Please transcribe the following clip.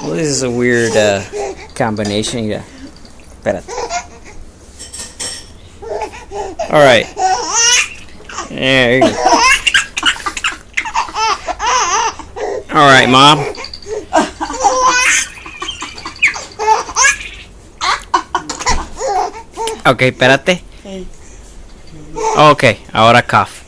Well, this is a weird combination. Yeah. Espérate. All right. There you go. All right, Mom. Okay, espérate. Okay, ahora cough.